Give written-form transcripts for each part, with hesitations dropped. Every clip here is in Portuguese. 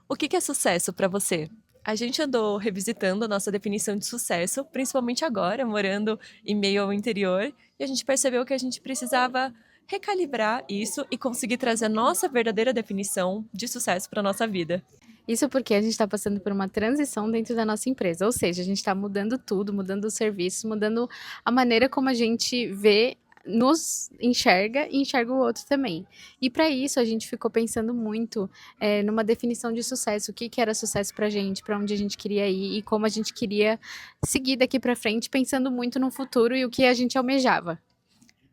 O que que é sucesso para você? A gente andou revisitando a nossa definição de sucesso, principalmente agora, morando em meio ao interior, e a gente percebeu que a gente precisava recalibrar isso e conseguir trazer a nossa verdadeira definição de sucesso para nossa vida. Isso porque a gente está passando por uma transição dentro da nossa empresa, ou seja, a gente está mudando tudo, mudando os serviços, mudando a maneira como a gente vê, nos enxerga e enxerga o outro também. E para isso a gente ficou pensando muito numa definição de sucesso, o que, que era sucesso para a gente, para onde a gente queria ir e como a gente queria seguir daqui para frente, pensando muito no futuro e o que a gente almejava.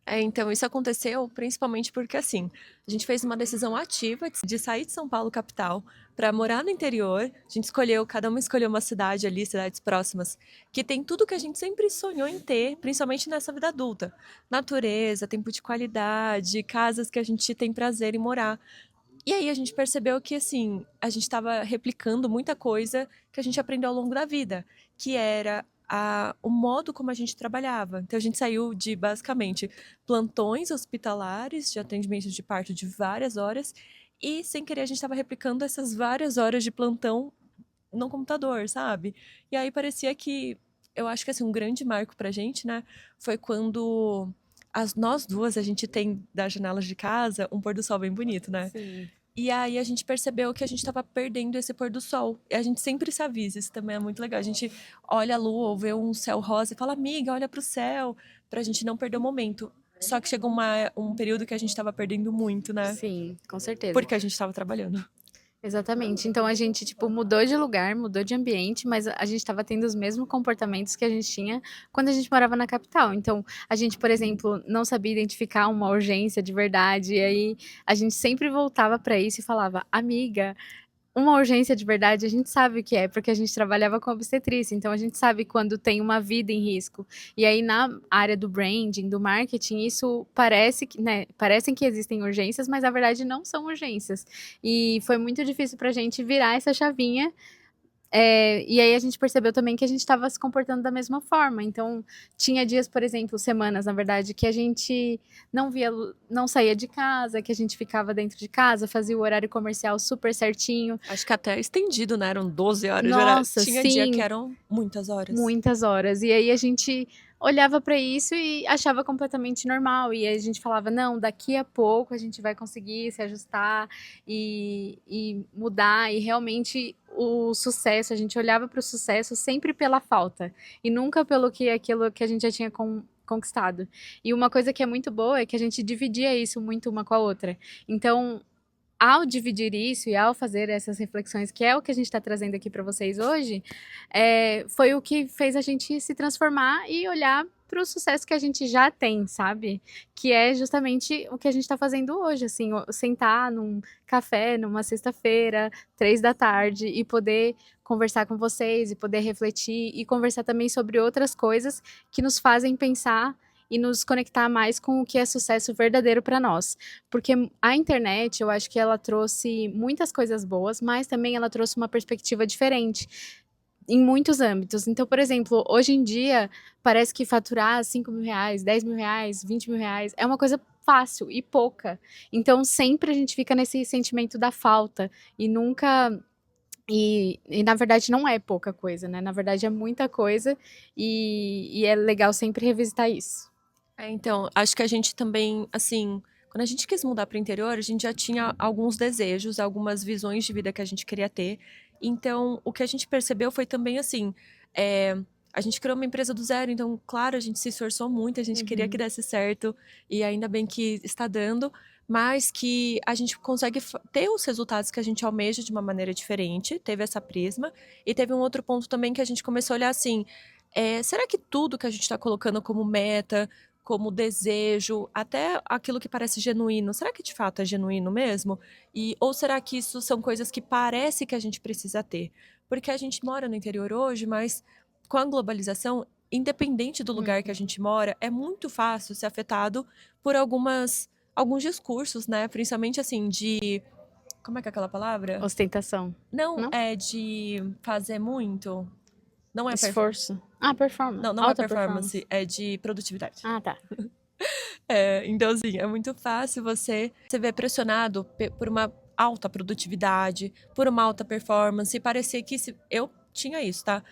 Então, isso aconteceu principalmente porque, assim, a gente fez uma decisão ativa de sair de São Paulo, capital, para morar no interior. A gente escolheu, cada uma escolheu uma cidade ali, cidades próximas, que tem tudo que a gente sempre sonhou em ter, principalmente nessa vida adulta: natureza, tempo de qualidade, casas que a gente tem prazer em morar. E aí a gente percebeu que, assim, a gente estava replicando muita coisa que a gente aprendeu ao longo da vida, que era o modo como a gente trabalhava. Então a gente saiu de, basicamente, plantões hospitalares, de atendimento de parto de várias horas, e sem querer a gente estava replicando essas várias horas de plantão no computador, sabe? E aí parecia que, eu acho que assim, um grande marco pra gente, né, foi quando nós duas, a gente tem das janelas de casa um pôr do sol bem bonito, né? Sim. E aí a gente percebeu que a gente estava perdendo esse pôr do sol. E a gente sempre se avisa, isso também é muito legal. A gente olha a lua ou vê um céu rosa e fala, amiga, olha para o céu, pra gente não perder o momento. Só que chegou um período que a gente estava perdendo muito, né? Sim, com certeza. Porque a gente estava trabalhando. Exatamente. Então a gente, tipo, mudou de lugar, mudou de ambiente, mas a gente estava tendo os mesmos comportamentos que a gente tinha quando a gente morava na capital. Então, a gente, por exemplo, não sabia identificar uma urgência de verdade, e aí a gente sempre voltava para isso e falava: "Amiga, uma urgência de verdade, a gente sabe o que é, porque a gente trabalhava com obstetrícia, então a gente sabe quando tem uma vida em risco. E aí, na área do branding, do marketing, isso parece que, né, parecem que existem urgências, mas na verdade não são urgências. E foi muito difícil pra gente virar essa chavinha e aí a gente percebeu também que a gente estava se comportando da mesma forma. Então, tinha dias, por exemplo, semanas, na verdade, que a gente não saía de casa, que a gente ficava dentro de casa, fazia o horário comercial super certinho. Acho que até estendido, né? Eram 12 horas de horário. Nossa, Tinha dia que sim, eram muitas horas. muitas horas. E aí a gente olhava para isso e achava completamente normal. E aí a gente falava, não, daqui a pouco a gente vai conseguir se ajustar e mudar. E realmente o sucesso, a gente olhava para o sucesso sempre pela falta e nunca pelo que aquilo que a gente já tinha conquistado. E uma coisa que é muito boa é que a gente dividia isso muito uma com a outra. Então, ao dividir isso e ao fazer essas reflexões, que é o que a gente está trazendo aqui para vocês hoje, foi o que fez a gente se transformar e olhar para o sucesso que a gente já tem, sabe? Que é justamente o que a gente está fazendo hoje, assim, sentar num café, numa sexta-feira, 3 da tarde, e poder conversar com vocês, e poder refletir, e conversar também sobre outras coisas que nos fazem pensar e nos conectar mais com o que é sucesso verdadeiro para nós. Porque a internet, eu acho que ela trouxe muitas coisas boas, mas também ela trouxe uma perspectiva diferente em muitos âmbitos. Então, por exemplo, hoje em dia, parece que faturar R$ 5.000, R$ 10.000, R$ 20.000 é uma coisa fácil e pouca. Então, sempre a gente fica nesse sentimento da falta e nunca. E na verdade não é pouca coisa, né? Na verdade é muita coisa e é legal sempre revisitar isso. Então, acho que a gente também, assim, quando a gente quis mudar para o interior, a gente já tinha alguns desejos, algumas visões de vida que a gente queria ter. Então, o que a gente percebeu foi também assim, é, a gente criou uma empresa do zero, então, claro, a gente se esforçou muito, a gente queria que Uhum. desse certo, e ainda bem que está dando, mas que a gente consegue ter os resultados que a gente almeja de uma maneira diferente, teve essa prisma, e teve um outro ponto também que a gente começou a olhar assim, será que tudo que a gente está colocando como meta, como desejo, até aquilo que parece genuíno, será que de fato é genuíno mesmo? Ou será que isso são coisas que parece que a gente precisa ter? Porque a gente mora no interior hoje, mas com a globalização, independente do lugar que a Uhum. gente mora, é muito fácil ser afetado por alguns discursos, né? Principalmente assim, como é que é aquela palavra? Ostentação. Não Não? é de fazer muito. Não é Esforço. Ah, performance. não, não é Alta performance. performance, é de produtividade. Ah, tá. Então, assim, é muito fácil você ver pressionado por uma alta produtividade, por uma alta performance, e parecia que eu tinha isso, tá?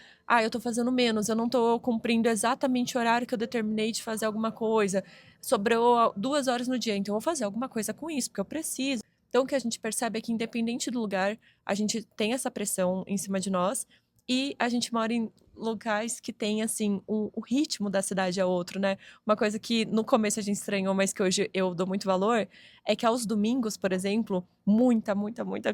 Eu tô fazendo menos, eu não tô cumprindo exatamente o horário que eu determinei de fazer alguma coisa. Sobrou 2 horas no dia, então eu vou fazer alguma coisa com isso, porque eu preciso. Então, o que a gente percebe é que, independente do lugar, a gente tem essa pressão em cima de nós e a gente mora em locais que tem, assim, o ritmo da cidade é outro, né? Uma coisa que no começo a gente estranhou, mas que hoje eu dou muito valor, é que aos domingos, por exemplo, muita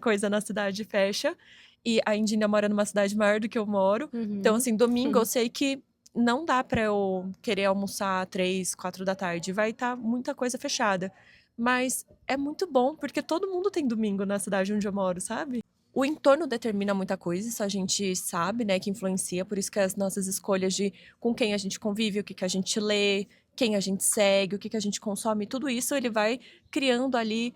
coisa na cidade fecha. E a Indínia mora numa cidade maior do que eu moro. Então, Uhum. assim, domingo eu sei que não dá pra eu querer almoçar 3, 4 da tarde. Vai estar muita coisa fechada. Mas é muito bom, porque todo mundo tem domingo na cidade onde eu moro, sabe? O entorno determina muita coisa, isso a gente sabe, né, que influencia, por isso que as nossas escolhas de com quem a gente convive, o que que a gente lê, quem a gente segue, o que que a gente consome, tudo isso ele vai criando ali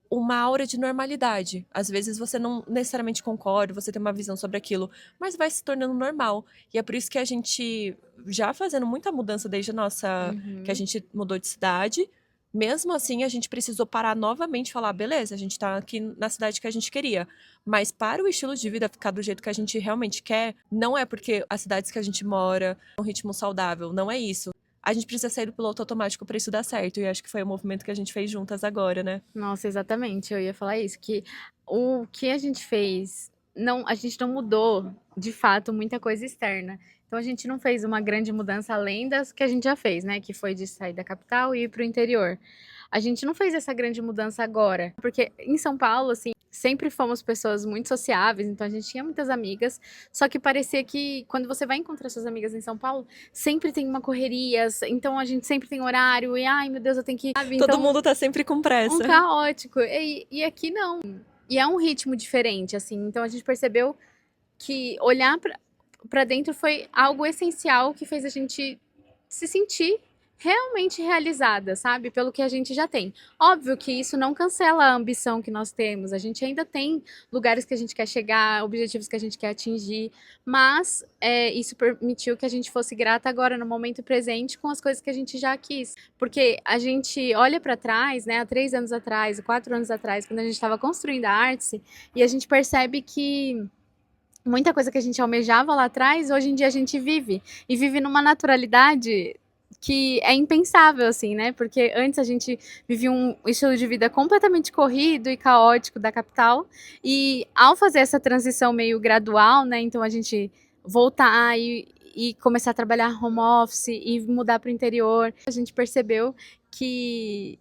uma aura de normalidade. Às vezes você não necessariamente concorda, você tem uma visão sobre aquilo, mas vai se tornando normal. E é por isso que a gente, já fazendo muita mudança desde a nossa, que a Uhum. gente mudou de cidade, mesmo assim a gente precisou parar novamente e falar, beleza, a gente tá aqui na cidade que a gente queria, mas para o estilo de vida ficar do jeito que a gente realmente quer, não é porque as cidades que a gente mora, um ritmo saudável, não é isso. A gente precisa sair do piloto automático para isso dar certo, e acho que foi o movimento que a gente fez juntas agora, né? Nossa, exatamente, eu ia falar isso, que o que a gente fez, não, a gente não mudou, de fato, muita coisa externa. Então a gente não fez uma grande mudança além das que a gente já fez, né? Que foi de sair da capital e ir para o interior. A gente não fez essa grande mudança agora, porque em São Paulo, assim, sempre fomos pessoas muito sociáveis, então a gente tinha muitas amigas, só que parecia que quando você vai encontrar suas amigas em São Paulo, sempre tem uma correria, então a gente sempre tem horário, e ai meu Deus, eu tenho que. Sabe? Todo Então mundo tá sempre com um pressa. caótico. E aqui não. E é um ritmo diferente, assim. Então a gente percebeu que olhar pra dentro foi algo essencial que fez a gente se sentir realmente realizada, sabe? Pelo que a gente já tem. Óbvio que isso não cancela a ambição que nós temos. A gente ainda tem lugares que a gente quer chegar, objetivos que a gente quer atingir, mas isso permitiu que a gente fosse grata agora no momento presente com as coisas que a gente já quis. Porque a gente olha para trás, né, há 3 anos atrás, 4 anos atrás, quando a gente estava construindo a Artsy, e a gente percebe que muita coisa que a gente almejava lá atrás, hoje em dia a gente vive. E vive numa naturalidade que é impensável, assim, né? Porque antes a gente vivia um estilo de vida completamente corrido e caótico da capital. E ao fazer essa transição meio gradual, né? Então a gente voltar e começar a trabalhar home office e mudar para o interior, a gente percebeu que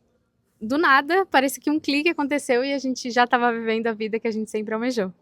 do nada parece que um clique aconteceu e a gente já estava vivendo a vida que a gente sempre almejou.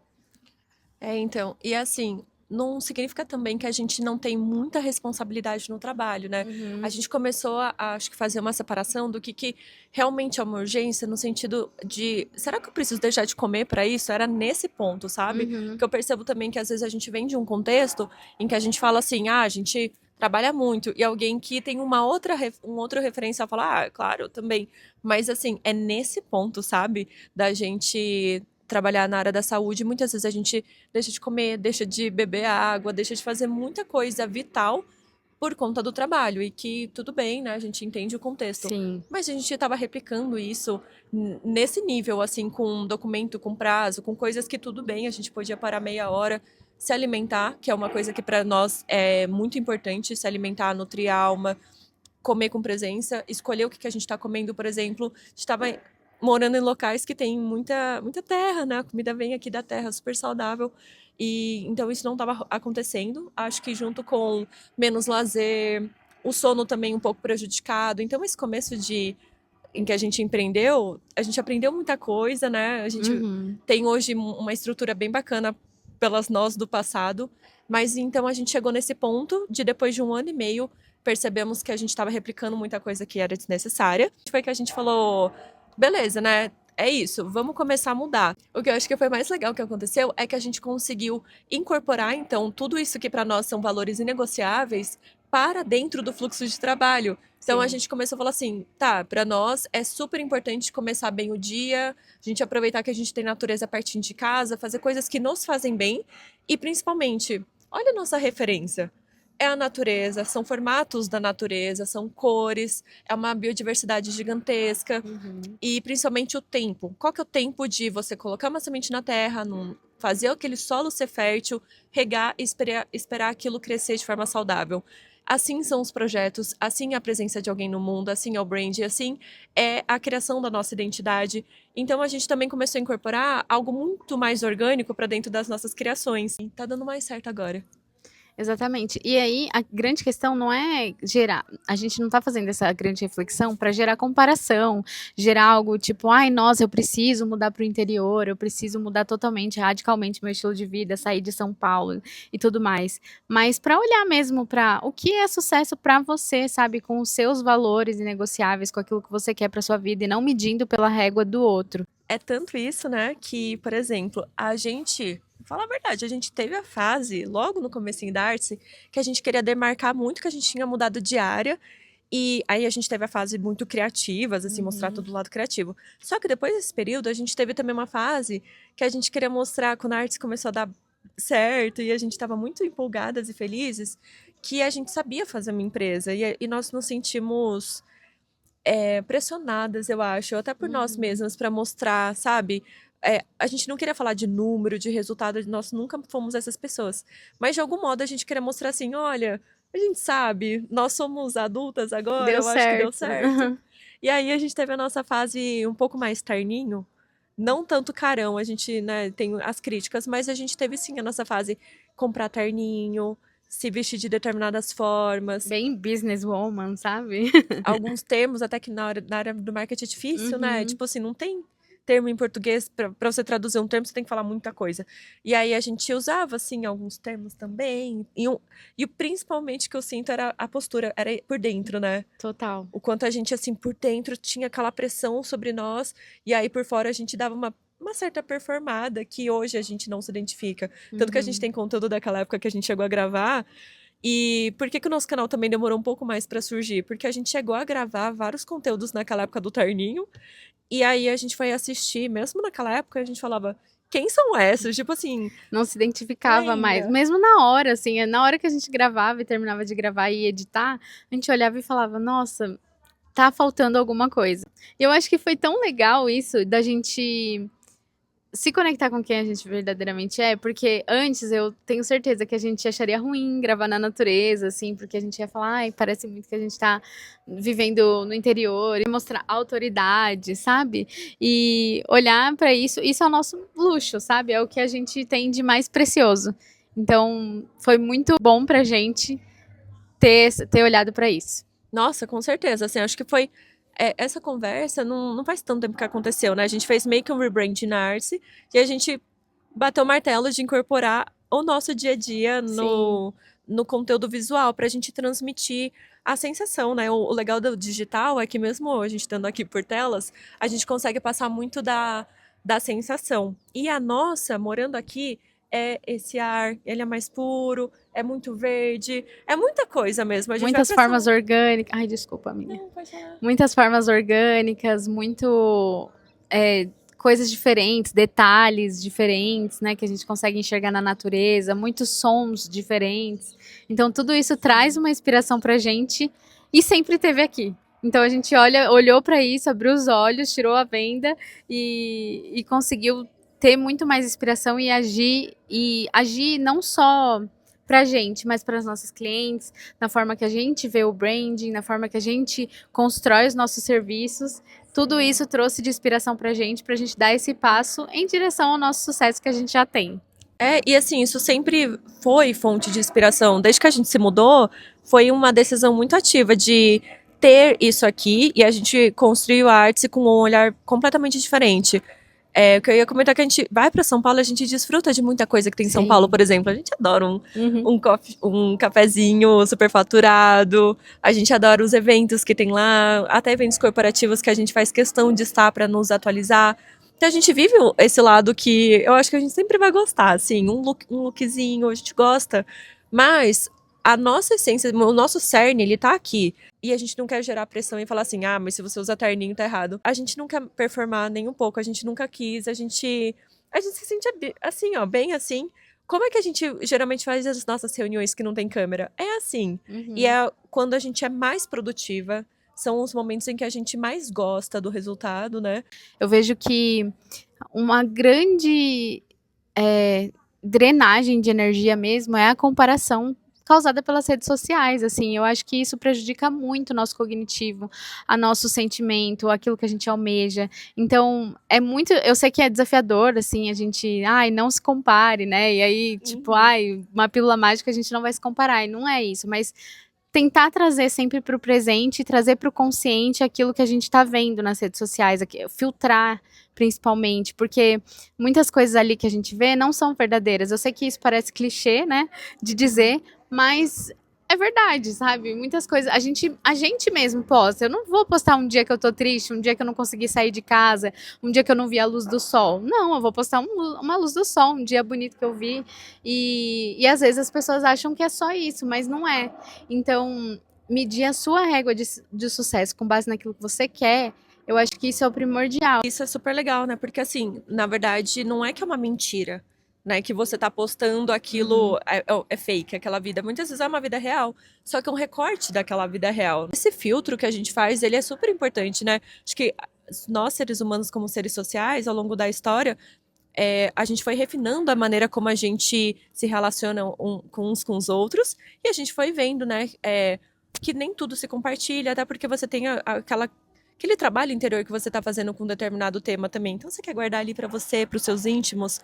Então, e assim, não significa também que a gente não tem muita responsabilidade no trabalho, né? A Uhum. gente começou acho que fazer uma separação do que realmente é uma urgência no sentido de, será que eu preciso deixar de comer para isso? Era nesse ponto, sabe? Uhum. Porque eu percebo também que às vezes a gente vem de um contexto em que a gente fala assim, a gente trabalha muito, e alguém que tem um outro referencial fala, claro, eu também. Mas assim, é nesse ponto, sabe? Da gente trabalhar na área da saúde, muitas vezes a gente deixa de comer, deixa de beber água, deixa de fazer muita coisa vital por conta do trabalho. E que tudo bem, né? A gente entende o contexto. Sim. Mas a gente estava replicando isso nesse nível, assim, com um documento, com prazo, com coisas que tudo bem, a gente podia parar meia hora, se alimentar, que é uma coisa que para nós é muito importante, se alimentar, nutrir a alma, comer com presença, escolher o que a gente está comendo, por exemplo. A gente estava morando em locais que tem muita terra, né? A comida vem aqui da terra, super saudável. E então isso não estava acontecendo. Acho que junto com menos lazer, o sono também um pouco prejudicado. Então esse começo em que a gente empreendeu, a gente aprendeu muita coisa, né? A gente Uhum. tem hoje uma estrutura bem bacana pelas nós do passado, mas então a gente chegou nesse ponto de depois de 1 ano e meio percebemos que a gente estava replicando muita coisa que era desnecessária. Foi que a gente falou, beleza, né? É isso, vamos começar a mudar. O que eu acho que foi mais legal que aconteceu é que a gente conseguiu incorporar, então, tudo isso que para nós são valores inegociáveis para dentro do fluxo de trabalho. Então a Sim. gente começou a falar assim, tá, para nós é super importante começar bem o dia, a gente aproveitar que a gente tem natureza pertinho de casa, fazer coisas que nos fazem bem e principalmente, olha a nossa referência. É a natureza, são formatos da natureza, são cores, é uma biodiversidade gigantesca Uhum. e principalmente o tempo. Qual que é o tempo de você colocar uma semente na terra, fazer aquele solo ser fértil, regar e esperar aquilo crescer de forma saudável. Assim são os projetos, assim é a presença de alguém no mundo, assim é o brand, assim é a criação da nossa identidade. Então a gente também começou a incorporar algo muito mais orgânico para dentro das nossas criações. E tá dando mais certo agora. Exatamente. E aí, a grande questão não é gerar. A gente não tá fazendo essa grande reflexão para gerar comparação, gerar algo tipo, ai, nossa, eu preciso mudar para o interior, eu preciso mudar totalmente, radicalmente meu estilo de vida, sair de São Paulo e tudo mais. Mas para olhar mesmo para o que é sucesso para você, sabe, com os seus valores inegociáveis, com aquilo que você quer para sua vida e não medindo pela régua do outro. É tanto isso, né, que, por exemplo, fala a verdade, a gente teve a fase, logo no comecinho da Artsy, que a gente queria demarcar muito que a gente tinha mudado de área, e aí a gente teve a fase muito criativas, assim, mostrar todo o lado criativo. Só que depois desse período, a gente teve também uma fase que a gente queria mostrar, quando a Artsy começou a dar certo, e a gente estava muito empolgadas e felizes, que a gente sabia fazer uma empresa, e nós nos sentimos pressionadas, eu acho, até por nós mesmas, para mostrar, sabe? A gente não queria falar de número, de resultado, nós nunca fomos essas pessoas. Mas de algum modo a gente queria mostrar assim: olha, a gente sabe, nós somos adultas agora, Deu eu acho que deu certo. certo. E aí a gente teve a nossa fase um pouco mais terninho, não tanto carão, a gente, né, tem as críticas, mas a gente teve sim a nossa fase comprar terninho, se vestir de determinadas formas, Bem businesswoman, sabe? alguns termos, até que na área do marketing é difícil, né? Uhum. Tipo assim, não tem termo em português para você traduzir um termo, você tem que falar muita coisa. E aí a gente usava, assim, alguns termos também. E o principalmente que eu sinto era a postura, era por dentro, né? Total. O quanto a gente, assim, por dentro tinha aquela pressão sobre nós, e aí por fora a gente dava uma certa performada que hoje a gente não se identifica. Tanto que a gente Uhum. tem conteúdo daquela época que a gente chegou a gravar, e por que que o nosso canal também demorou um pouco mais pra surgir? Porque a gente chegou a gravar vários conteúdos naquela época do Terninho, e aí a gente foi assistir, mesmo naquela época, a gente falava, quem são essas? Tipo assim, Não se identificava mais. lembra? Mesmo na hora, assim, na hora que a gente gravava e terminava de gravar e editar, a gente olhava e falava, nossa, tá faltando alguma coisa. E eu acho que foi tão legal isso da gente se conectar com quem a gente verdadeiramente é, porque antes eu tenho certeza que a gente acharia ruim gravar na natureza, assim, porque a gente ia falar, ai, parece muito que a gente tá vivendo no interior e mostrar autoridade, sabe? E olhar pra isso, isso é o nosso luxo, sabe? É o que a gente tem de mais precioso. Então, foi muito bom pra gente ter olhado pra isso. Nossa, com certeza, assim, acho que foi essa conversa não faz tanto tempo que aconteceu, né? A gente fez meio que um rebrand na Arce e a gente bateu o martelo de incorporar o nosso dia a dia Sim. no conteúdo visual para a gente transmitir a sensação, né? O legal do digital é que mesmo a gente estando aqui por telas, a gente consegue passar muito da sensação. E a nossa, morando aqui, é esse ar, ele é mais puro, é muito verde, é muita coisa mesmo. A gente vai Muitas pra São... formas orgânicas. Ai, desculpa, amiga. Não, pode falar. Muitas formas orgânicas, muito coisas diferentes, detalhes diferentes, né, que a gente consegue enxergar na natureza, muitos sons diferentes. Então tudo isso traz uma inspiração pra gente e sempre teve aqui. Então a gente olhou para isso, abriu os olhos, tirou a venda e conseguiu ter muito mais inspiração e agir não só pra gente, mas para os nossos clientes, na forma que a gente vê o branding, na forma que a gente constrói os nossos serviços. Tudo isso trouxe de inspiração pra gente dar esse passo em direção ao nosso sucesso que a gente já tem. E assim, isso sempre foi fonte de inspiração. Desde que a gente se mudou, foi uma decisão muito ativa de ter isso aqui e a gente construiu a arte com um olhar completamente diferente. O que eu ia comentar é que a gente vai para São Paulo, a gente desfruta de muita coisa que tem em São Paulo, por exemplo. A gente adora um cafezinho superfaturado, a gente adora os eventos que tem lá, até eventos corporativos que a gente faz questão de estar para nos atualizar. Então a gente vive esse lado que eu acho que a gente sempre vai gostar, assim, um lookzinho, a gente gosta, mas a nossa essência, o nosso cerne, ele tá aqui. E a gente não quer gerar pressão e falar assim, ah, mas se você usa terninho tá errado. A gente não quer performar nem um pouco, a gente nunca quis, a gente se sente assim, ó, bem assim, como é que a gente geralmente faz as nossas reuniões que não tem câmera? É assim. E Uhum. é quando a gente é mais produtiva, são os momentos em que a gente mais gosta do resultado, né? Eu vejo que uma grande drenagem de energia mesmo é a comparação causada pelas redes sociais, assim, eu acho que isso prejudica muito o nosso cognitivo, a nosso sentimento, aquilo que a gente almeja. Então, é muito, eu sei que é desafiador, assim, a gente, ai, não se compare, né? E aí, tipo, Uhum. ai, uma pílula mágica a gente não vai se comparar, e não é isso, mas tentar trazer sempre para o presente, trazer para o consciente aquilo que a gente está vendo nas redes sociais, filtrar principalmente, porque muitas coisas ali que a gente vê não são verdadeiras. Eu sei que isso parece clichê, né, de dizer, mas é verdade, sabe? Muitas coisas a gente mesmo posta. Eu não vou postar um dia que eu tô triste, um dia que eu não consegui sair de casa, um dia que eu não vi a luz do sol. Não, eu vou postar uma luz do sol, um dia bonito que eu vi. E às vezes as pessoas acham que é só isso, mas não é. Então, medir a sua régua de sucesso com base naquilo que você quer, eu acho que isso é o primordial. Isso é super legal, né? Porque assim, na verdade, não é que é uma mentira, né? Que você tá postando aquilo é fake, aquela vida. Muitas vezes é uma vida real, só que é um recorte daquela vida real. Esse filtro que a gente faz, ele é super importante, né? Acho que nós, seres humanos, como seres sociais, ao longo da história, a gente foi refinando a maneira como a gente se relaciona com uns com os outros, e a gente foi vendo, né? Que nem tudo se compartilha, até porque você tem aquele trabalho interior que você está fazendo com um determinado tema também. Então você quer guardar ali para você, para os seus íntimos.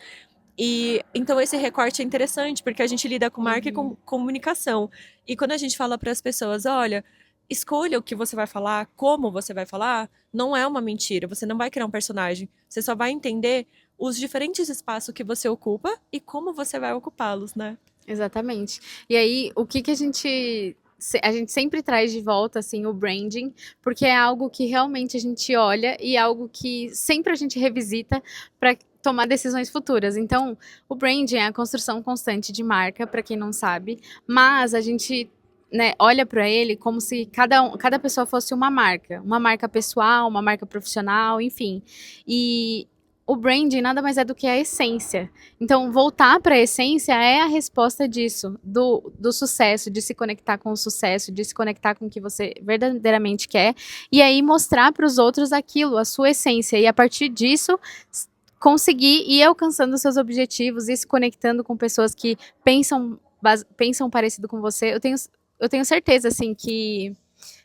E então esse recorte é interessante, porque a gente lida com marca e com comunicação. E quando a gente fala para as pessoas, olha, escolha o que você vai falar, como você vai falar, não é uma mentira. Você não vai criar um personagem. Você só vai entender os diferentes espaços que você ocupa e como você vai ocupá-los, né? Exatamente. E aí, o que que a gente sempre traz de volta assim o branding, porque é algo que realmente a gente olha e é algo que sempre a gente revisita para tomar decisões futuras. Então, o branding é a construção constante de marca, para quem não sabe, mas a gente, né, olha para ele como se cada pessoa fosse uma marca pessoal, uma marca profissional, enfim. E o branding nada mais é do que a essência. Então, voltar para a essência é a resposta disso, do sucesso, de se conectar com o sucesso, de se conectar com o que você verdadeiramente quer, e aí mostrar para os outros aquilo, a sua essência, e a partir disso conseguir ir alcançando seus objetivos e se conectando com pessoas que pensam parecido com você. Eu tenho certeza, assim, que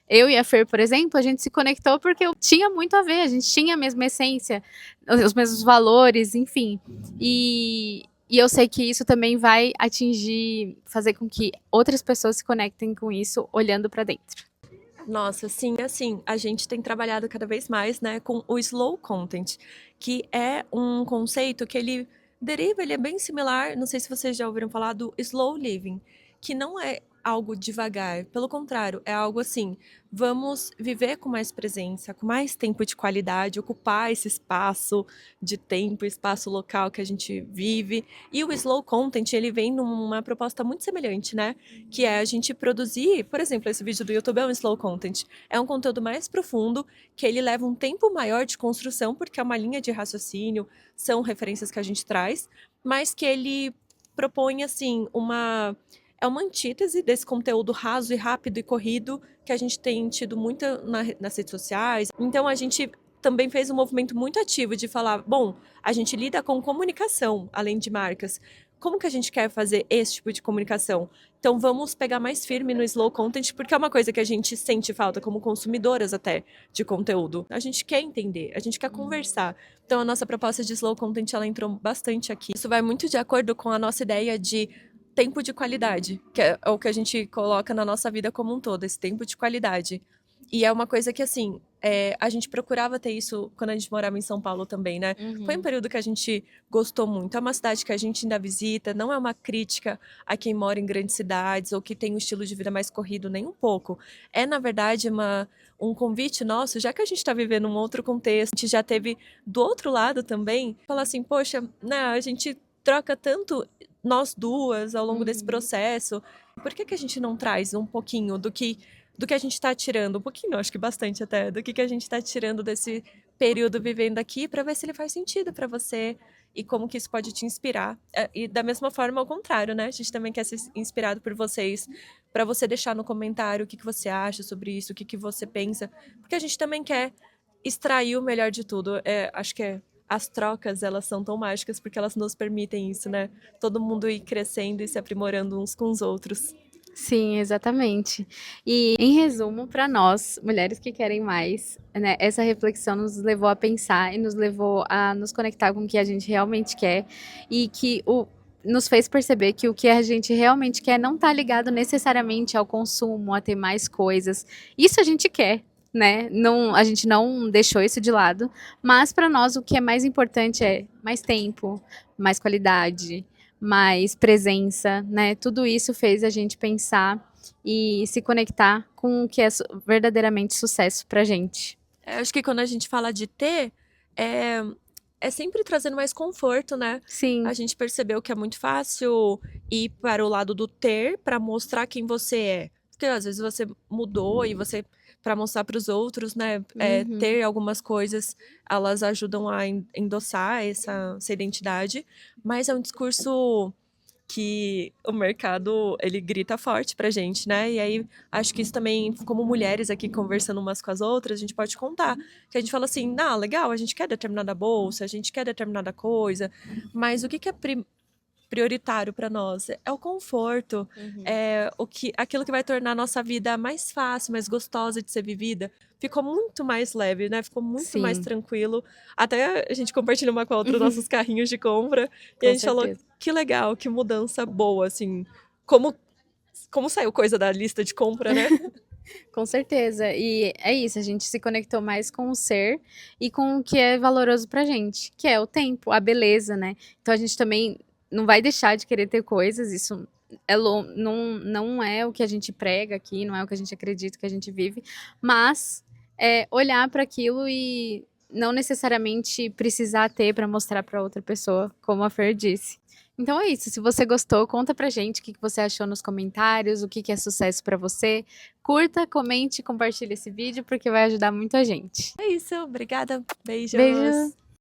eu e a Fer, por exemplo, a gente se conectou porque tinha muito a ver, a gente tinha a mesma essência, os mesmos valores, enfim. E eu sei que isso também vai fazer com que outras pessoas se conectem com isso, olhando para dentro. Nossa, sim, assim, a gente tem trabalhado cada vez mais, né, com o slow content, que é um conceito que ele é bem similar, não sei se vocês já ouviram falar do slow living, que não é algo devagar, pelo contrário, é algo assim, vamos viver com mais presença, com mais tempo de qualidade, ocupar esse espaço de tempo, espaço local que a gente vive. E o slow content, ele vem numa proposta muito semelhante, né? Que é a gente produzir, por exemplo, esse vídeo do YouTube é um slow content. É um conteúdo mais profundo, que ele leva um tempo maior de construção, porque é uma linha de raciocínio, são referências que a gente traz, mas que ele propõe, assim, é uma antítese desse conteúdo raso e rápido e corrido que a gente tem tido muito nas redes sociais. Então a gente também fez um movimento muito ativo de falar, bom, a gente lida com comunicação, além de marcas. Como que a gente quer fazer esse tipo de comunicação? Então vamos pegar mais firme no slow content, porque é uma coisa que a gente sente falta como consumidoras até de conteúdo. A gente quer entender, a gente quer conversar. Então a nossa proposta de slow content ela entrou bastante aqui. Isso vai muito de acordo com a nossa ideia de tempo de qualidade, que é o que a gente coloca na nossa vida como um todo, esse tempo de qualidade. E é uma coisa que, assim, a gente procurava ter isso quando a gente morava em São Paulo também, né? Foi um período que a gente gostou muito. É uma cidade que a gente ainda visita, não é uma crítica a quem mora em grandes cidades ou que tem um estilo de vida mais corrido, nem um pouco. É, na verdade, um convite nosso, já que a gente está vivendo um outro contexto, a gente já teve do outro lado também, falar assim, poxa, né, a gente troca tanto nós duas ao longo desse processo. Por que a gente não traz um pouquinho do que a gente está tirando? Um pouquinho, acho que bastante até, do que a gente está tirando período vivendo aqui para ver se ele faz sentido para você e como que isso pode te inspirar. E da mesma forma, ao contrário, né? A gente também quer ser inspirado por vocês, para você deixar no comentário o que você acha sobre isso, o que você pensa, porque a gente também quer extrair o melhor de tudo. Acho que as trocas, elas são tão mágicas porque elas nos permitem isso, né? Todo mundo ir crescendo e se aprimorando uns com os outros. Sim, exatamente. E, em resumo, para nós, mulheres que querem mais, né, essa reflexão nos levou a pensar e nos levou a nos conectar com o que a gente realmente quer e que nos fez perceber que o que a gente realmente quer não está ligado necessariamente ao consumo, a ter mais coisas. Isso a gente quer, né? Não, a gente não deixou isso de lado, mas para nós o que é mais importante é mais tempo, mais qualidade, mais presença, né? Tudo isso fez a gente pensar e se conectar com o que é verdadeiramente sucesso pra gente. Acho que quando a gente fala de ter, é, é sempre trazendo mais conforto, né? A Sim. gente percebeu que é muito fácil ir para o lado do ter para mostrar quem você é. Porque às vezes você mudou e você, para mostrar para os outros, né? Ter algumas coisas, elas ajudam a endossar essa identidade, mas é um discurso que o mercado, ele grita forte pra gente, né? E aí, acho que isso também, como mulheres aqui conversando umas com as outras, a gente pode contar. Que a gente fala assim, não, legal, a gente quer determinada bolsa, a gente quer determinada coisa, mas o que é prioritário para nós? É o conforto, é aquilo que vai tornar a nossa vida mais fácil, mais gostosa de ser vivida. Ficou muito mais leve, né? Ficou muito mais Sim, tranquilo. Até a gente compartilha uma com a outra os nossos carrinhos de compra. E a com gente falou, certeza. que legal, que mudança boa, assim. Como saiu coisa da lista de compra, né? Com certeza. E é isso, a gente se conectou mais com o ser e com o que é valoroso pra gente, que é o tempo, a beleza, né? Então a gente também não vai deixar de querer ter coisas, isso não é o que a gente prega aqui, não é o que a gente acredita, que a gente vive, mas olhar para aquilo e não necessariamente precisar ter para mostrar para outra pessoa, como a Fer disse. Então é isso. Se você gostou, conta pra gente o que você achou nos comentários, o que é sucesso pra você. Curta, comente, compartilhe esse vídeo, porque vai ajudar muito a gente. É isso, obrigada, beijos! Beijo!